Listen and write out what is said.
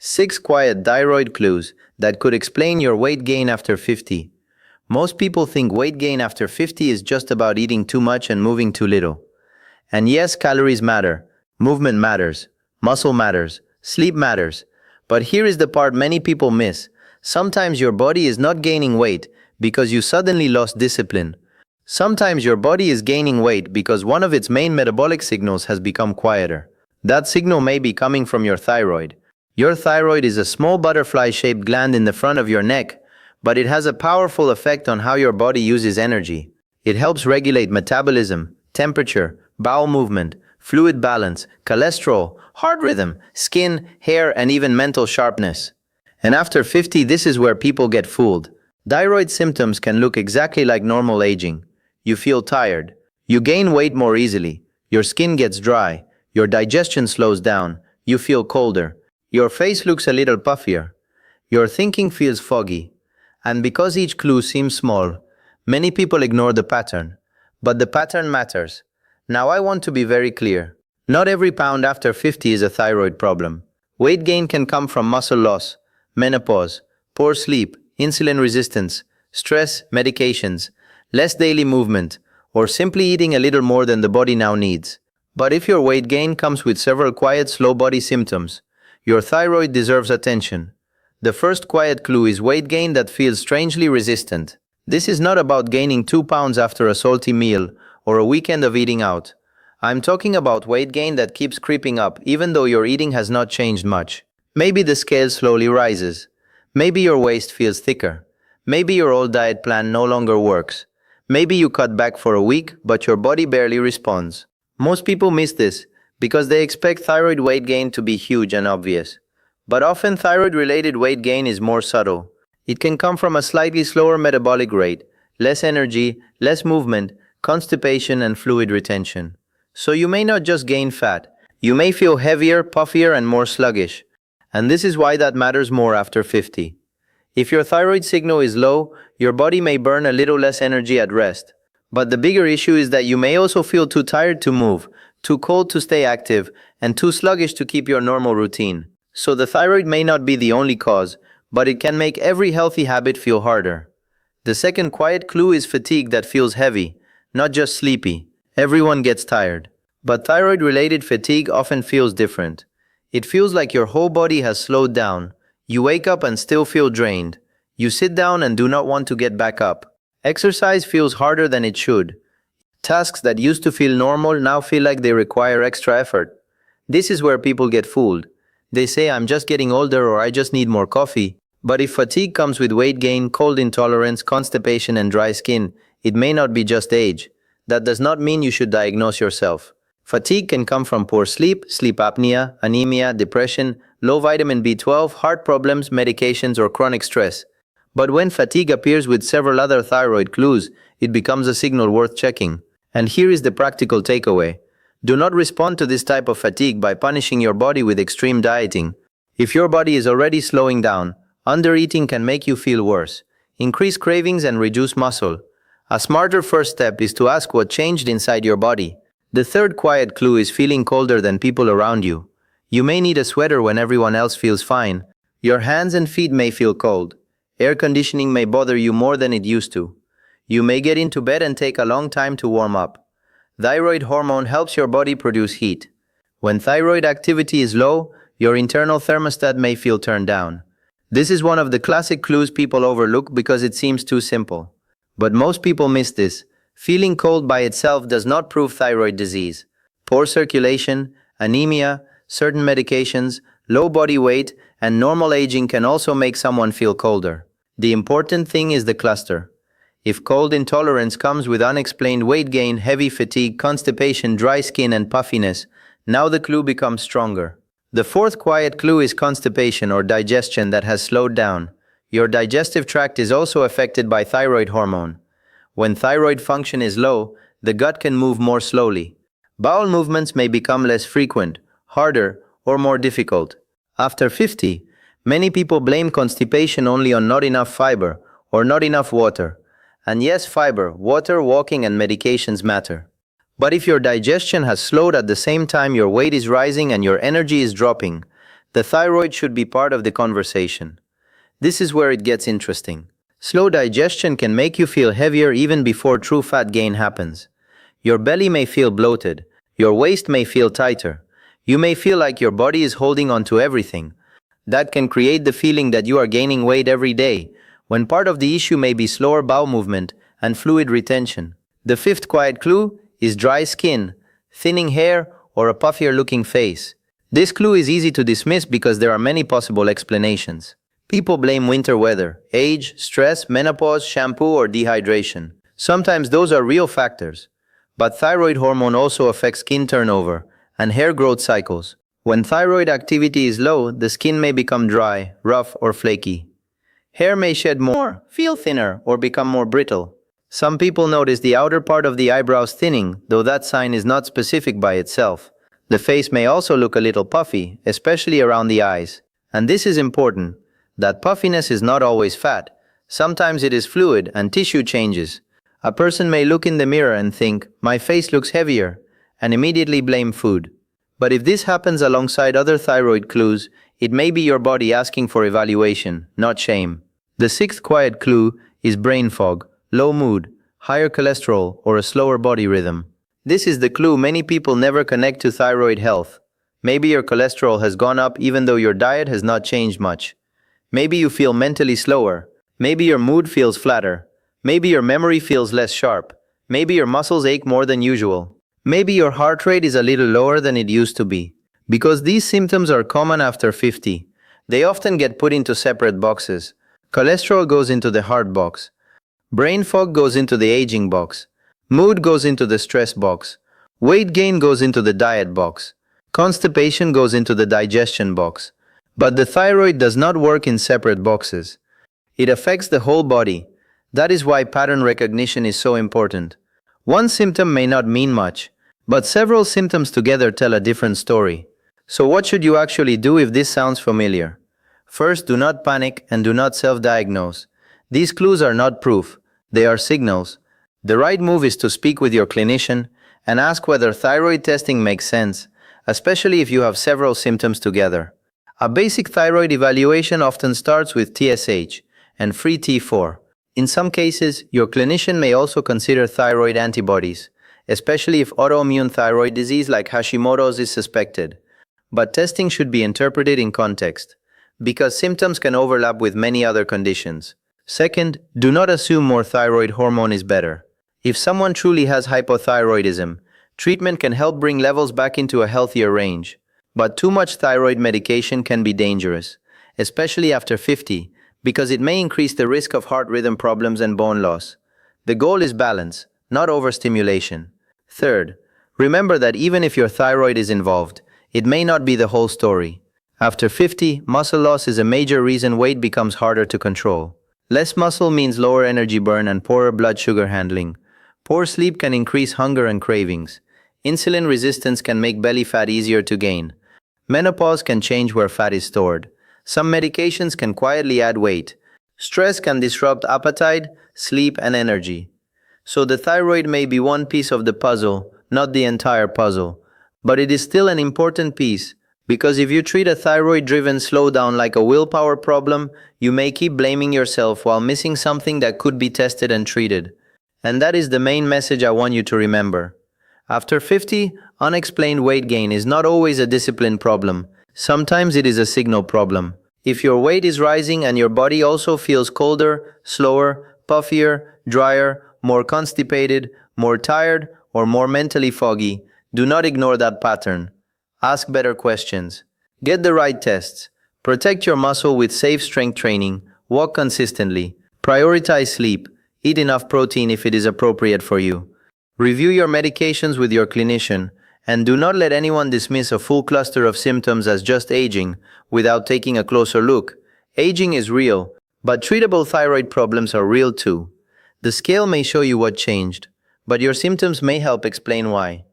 6 quiet thyroid clues that could explain your weight gain after 50. Most people think weight gain after 50 is just about eating too much and moving too little. And yes, calories matter, movement matters, muscle matters, sleep matters. But here is the part many people miss. Sometimes your body is not gaining weight because you suddenly lost discipline. Sometimes your body is gaining weight because one of its main metabolic signals has become quieter. That signal may be coming from your thyroid. Your thyroid is a small butterfly-shaped gland in the front of your neck, but it has a powerful effect on how your body uses energy. It helps regulate metabolism, temperature, bowel movement, fluid balance, cholesterol, heart rhythm, skin, hair, and even mental sharpness. And after 50, this is where people get fooled. Thyroid symptoms can look exactly like normal aging. You feel tired. You gain weight more easily. Your skin gets dry. Your digestion slows down. You feel colder. Your face looks a little puffier. Your thinking feels foggy. And because each clue seems small, many people ignore the pattern. But the pattern matters. Now I want to be very clear. Not every pound after 50 is a thyroid problem. Weight gain can come from muscle loss, menopause, poor sleep, insulin resistance, stress, medications, less daily movement, or simply eating a little more than the body now needs. But if your weight gain comes with several quiet, slow body symptoms, your thyroid deserves attention. The first quiet clue is weight gain that feels strangely resistant. This is not about gaining 2 pounds after a salty meal or a weekend of eating out. I'm talking about weight gain that keeps creeping up even though your eating has not changed much. Maybe the scale slowly rises. Maybe your waist feels thicker. Maybe your old diet plan no longer works. Maybe you cut back for a week, but your body barely responds. Most people miss this because they expect thyroid weight gain to be huge and obvious. But often thyroid-related weight gain is more subtle. It can come from a slightly slower metabolic rate, less energy, less movement, constipation, and fluid retention. So you may not just gain fat. You may feel heavier, puffier, and more sluggish. And this is why that matters more after 50. If your thyroid signal is low, your body may burn a little less energy at rest. But the bigger issue is that you may also feel too tired to move, too cold to stay active, and too sluggish to keep your normal routine. So the thyroid may not be the only cause, but it can make every healthy habit feel harder. The second quiet clue is fatigue that feels heavy, not just sleepy. Everyone gets tired. But thyroid-related fatigue often feels different. It feels like your whole body has slowed down. You wake up and still feel drained. You sit down and do not want to get back up. Exercise feels harder than it should. Tasks that used to feel normal now feel like they require extra effort. This is where people get fooled. They say I'm just getting older or I just need more coffee. But if fatigue comes with weight gain, cold intolerance, constipation, and dry skin, it may not be just age. That does not mean you should diagnose yourself. Fatigue can come from poor sleep, sleep apnea, anemia, depression, low vitamin B12, heart problems, medications, or chronic stress. But when fatigue appears with several other thyroid clues, it becomes a signal worth checking. And here is the practical takeaway. Do not respond to this type of fatigue by punishing your body with extreme dieting. If your body is already slowing down, undereating can make you feel worse, increase cravings, and reduce muscle. A smarter first step is to ask what changed inside your body. The third quiet clue is feeling colder than people around you. You may need a sweater when everyone else feels fine. Your hands and feet may feel cold. Air conditioning may bother you more than it used to. You may get into bed and take a long time to warm up. Thyroid hormone helps your body produce heat. When thyroid activity is low, your internal thermostat may feel turned down. This is one of the classic clues people overlook because it seems too simple. But most people miss this. Feeling cold by itself does not prove thyroid disease. Poor circulation, anemia, certain medications, low body weight, and normal aging can also make someone feel colder. The important thing is the cluster. If cold intolerance comes with unexplained weight gain, heavy fatigue, constipation, dry skin, and puffiness, now the clue becomes stronger. The fourth quiet clue is constipation or digestion that has slowed down. Your digestive tract is also affected by thyroid hormone. When thyroid function is low, the gut can move more slowly. Bowel movements may become less frequent, harder, or more difficult. After 50, many people blame constipation only on not enough fiber or not enough water. And yes, fiber, water, walking, and medications matter. But if your digestion has slowed at the same time your weight is rising and your energy is dropping, The thyroid should be part of the conversation. This is where it gets interesting. Slow digestion can make you feel heavier even before true fat gain happens. Your belly may feel bloated. Your waist may feel tighter. You may feel like your body is holding on to everything. That can create the feeling that you are gaining weight every day, when part of the issue may be slower bowel movement and fluid retention. The fifth quiet clue is dry skin, thinning hair, or a puffier looking face. This clue is easy to dismiss because there are many possible explanations. People blame winter weather, age, stress, menopause, shampoo, or dehydration. Sometimes those are real factors. But thyroid hormone also affects skin turnover and hair growth cycles. When thyroid activity is low, the skin may become dry, rough, or flaky. Hair may shed more, feel thinner, or become more brittle. Some people notice the outer part of the eyebrows thinning, though that sign is not specific by itself. The face may also look a little puffy, especially around the eyes. And this is important. That puffiness is not always fat. Sometimes it is fluid and tissue changes. A person may look in the mirror and think, "My face looks heavier," and immediately blame food. But if this happens alongside other thyroid clues, it may be your body asking for evaluation, not shame. The sixth quiet clue is brain fog, low mood, higher cholesterol, or a slower body rhythm. This is the clue many people never connect to thyroid health. Maybe your cholesterol has gone up even though your diet has not changed much. Maybe you feel mentally slower. Maybe your mood feels flatter. Maybe your memory feels less sharp. Maybe your muscles ache more than usual. Maybe your heart rate is a little lower than it used to be. Because these symptoms are common after 50, they often get put into separate boxes. Cholesterol goes into the heart box. Brain fog goes into the aging box. Mood goes into the stress box. Weight gain goes into the diet box. Constipation goes into the digestion box. But the thyroid does not work in separate boxes. It affects the whole body. That is why pattern recognition is so important. One symptom may not mean much, but several symptoms together tell a different story. So what should you actually do if this sounds familiar? First, do not panic and do not self-diagnose. These clues are not proof, they are signals. The right move is to speak with your clinician and ask whether thyroid testing makes sense, especially if you have several symptoms together. A basic thyroid evaluation often starts with TSH and free T4. In some cases, your clinician may also consider thyroid antibodies, especially if autoimmune thyroid disease like Hashimoto's is suspected. But testing should be interpreted in context, because symptoms can overlap with many other conditions. Second, do not assume more thyroid hormone is better. If someone truly has hypothyroidism, treatment can help bring levels back into a healthier range. But too much thyroid medication can be dangerous, especially after 50, because it may increase the risk of heart rhythm problems and bone loss. The goal is balance, not overstimulation. Third, remember that even if your thyroid is involved, it may not be the whole story. After 50, muscle loss is a major reason weight becomes harder to control. Less muscle means lower energy burn and poorer blood sugar handling. Poor sleep can increase hunger and cravings. Insulin resistance can make belly fat easier to gain. Menopause can change where fat is stored. Some medications can quietly add weight. Stress can disrupt appetite, sleep, and energy. So the thyroid may be one piece of the puzzle, not the entire puzzle. But it is still an important piece, because if you treat a thyroid-driven slowdown like a willpower problem, you may keep blaming yourself while missing something that could be tested and treated. And that is the main message I want you to remember. After 50, unexplained weight gain is not always a discipline problem. Sometimes it is a signal problem. If your weight is rising and your body also feels colder, slower, puffier, drier, more constipated, more tired, or more mentally foggy, do not ignore that pattern. Ask better questions. Get the right tests. Protect your muscle with safe strength training. Walk consistently. Prioritize sleep. Eat enough protein if it is appropriate for you. Review your medications with your clinician. And do not let anyone dismiss a full cluster of symptoms as just aging without taking a closer look. Aging is real, but treatable thyroid problems are real too. The scale may show you what changed, but your symptoms may help explain why.